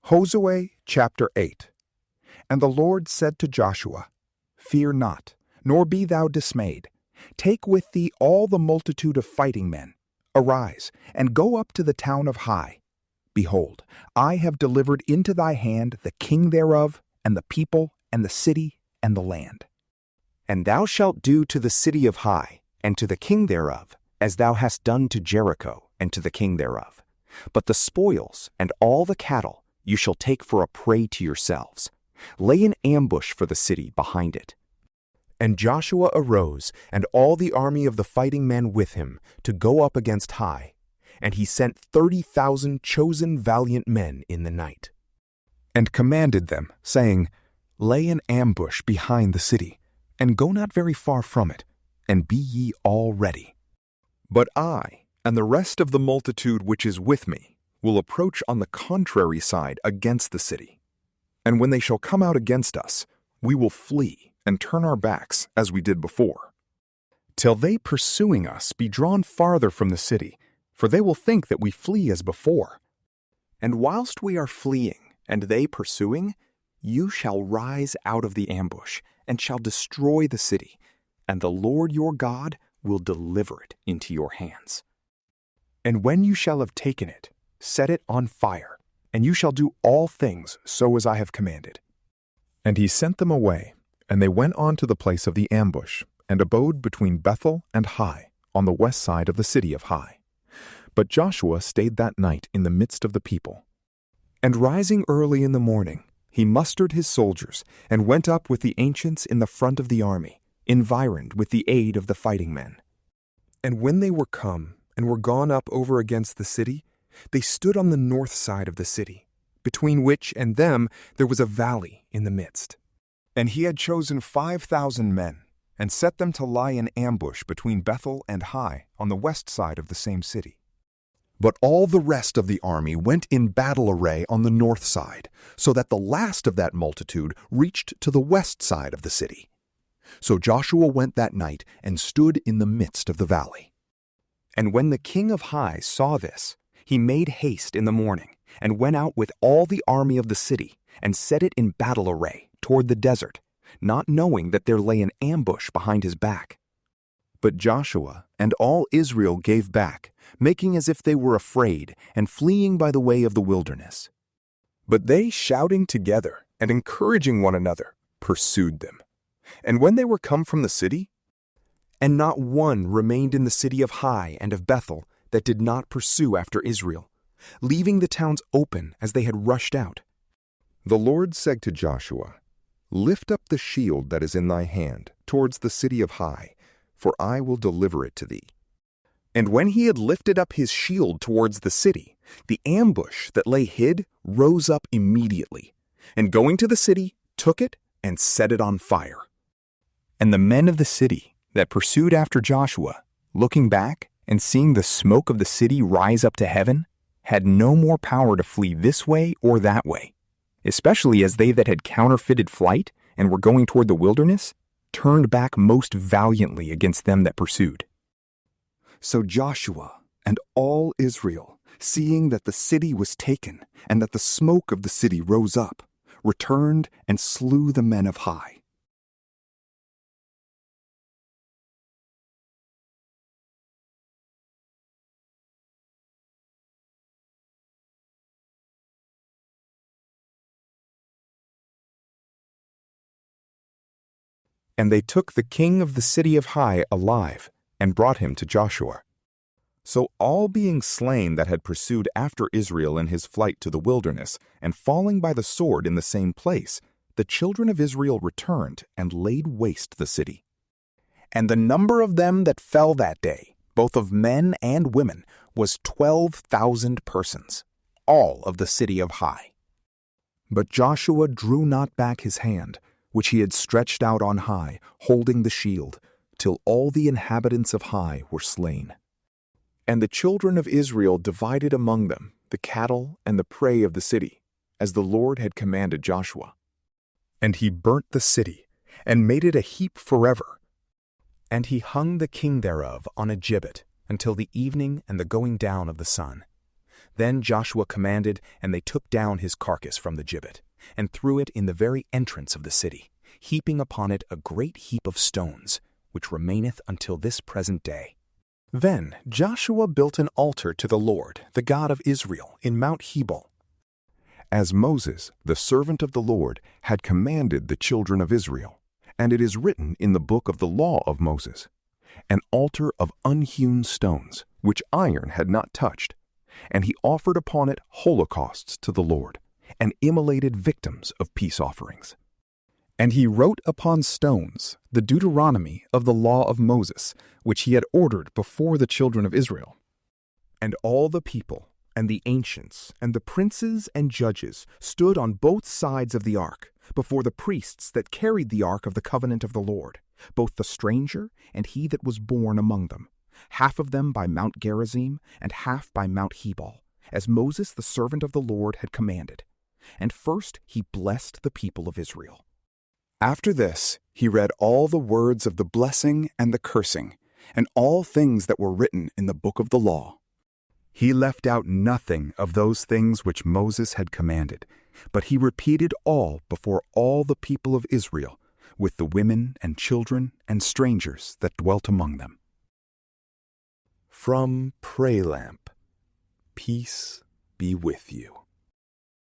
Josue chapter 8. And the Lord said to Joshua, Fear not, nor be thou dismayed. Take with thee all the multitude of fighting men. Arise, and go up to the town of Hai. Behold, I have delivered into thy hand the king thereof, and the people, and the city, and the land. And thou shalt do to the city of Hai, and to the king thereof, as thou hast done to Jericho, and to the king thereof. But the spoils, and all the cattle, you shall take for a prey to yourselves. Lay an ambush for the city behind it. And Joshua arose, and all the army of the fighting men with him, to go up against Hai. And he sent 30,000 chosen valiant men in the night. And commanded them, saying, Lay an ambush behind the city, and go not very far from it, and be ye all ready. But I, and the rest of the multitude which is with me, will approach on the contrary side against the city. And when they shall come out against us, we will flee and turn our backs as we did before, till they pursuing us be drawn farther from the city, for they will think that we flee as before. And whilst we are fleeing, and they pursuing, you shall rise out of the ambush, and shall destroy the city, and the Lord your God will deliver it into your hands. And when you shall have taken it, set it on fire, and you shall do all things so as I have commanded. And he sent them away, and they went on to the place of the ambush, and abode between Bethel and Hai, on the west side of the city of Hai. But Joshua stayed that night in the midst of the people. And rising early in the morning, he mustered his soldiers, and went up with the ancients in the front of the army, environed with the aid of the fighting men. And when they were come, and were gone up over against the city, they stood on the north side of the city, between which and them there was a valley in the midst. And he had chosen 5,000 men, and set them to lie in ambush between Bethel and Hai on the west side of the same city. But all the rest of the army went in battle array on the north side, so that the last of that multitude reached to the west side of the city. So Joshua went that night and stood in the midst of the valley. And when the king of Hai saw this, he made haste in the morning, and went out with all the army of the city, and set it in battle array toward the desert, not knowing that there lay an ambush behind his back. But Joshua and all Israel gave back, making as if they were afraid, and fleeing by the way of the wilderness. But they, shouting together and encouraging one another, pursued them. And when they were come from the city, and not one remained in the city of Hai and of Bethel that did not pursue after Israel, leaving the towns open as they had rushed out. The Lord said to Joshua, Lift up the shield that is in thy hand towards the city of Hai, for I will deliver it to thee. And when he had lifted up his shield towards the city, the ambush that lay hid rose up immediately, and going to the city, took it and set it on fire. And the men of the city that pursued after Joshua, looking back and seeing the smoke of the city rise up to heaven, had no more power to flee this way or that way, especially as they that had counterfeited flight and were going toward the wilderness turned back most valiantly against them that pursued. So Joshua and all Israel, seeing that the city was taken and that the smoke of the city rose up, returned and slew the men of Hai. And they took the king of the city of Hai alive, and brought him to Joshua. So all being slain that had pursued after Israel in his flight to the wilderness, and falling by the sword in the same place, the children of Israel returned and laid waste the city. And the number of them that fell that day, both of men and women, was 12,000 persons, all of the city of Hai. But Joshua drew not back his hand, which he had stretched out on high, holding the shield, till all the inhabitants of Hai were slain. And the children of Israel divided among them the cattle and the prey of the city, as the Lord had commanded Joshua. And he burnt the city, and made it a heap forever. And he hung the king thereof on a gibbet until the evening and the going down of the sun. Then Joshua commanded, and they took down his carcass from the gibbet, and threw it in the very entrance of the city, heaping upon it a great heap of stones, which remaineth until this present day. Then Joshua built an altar to the Lord, the God of Israel, in Mount Hebal, as Moses, the servant of the Lord, had commanded the children of Israel. And it is written in the book of the law of Moses, an altar of unhewn stones, which iron had not touched. And he offered upon it holocausts to the Lord, and immolated victims of peace offerings. And he wrote upon stones the Deuteronomy of the law of Moses, which he had ordered before the children of Israel. And all the people, and the ancients, and the princes and judges stood on both sides of the ark, before the priests that carried the ark of the covenant of the Lord, both the stranger and he that was born among them, half of them by Mount Gerizim, and half by Mount Hebal, as Moses the servant of the Lord had commanded. And first he blessed the people of Israel. After this, he read all the words of the blessing and the cursing, and all things that were written in the book of the law. He left out nothing of those things which Moses had commanded, but he repeated all before all the people of Israel, with the women and children and strangers that dwelt among them. From PrayLamp, peace be with you.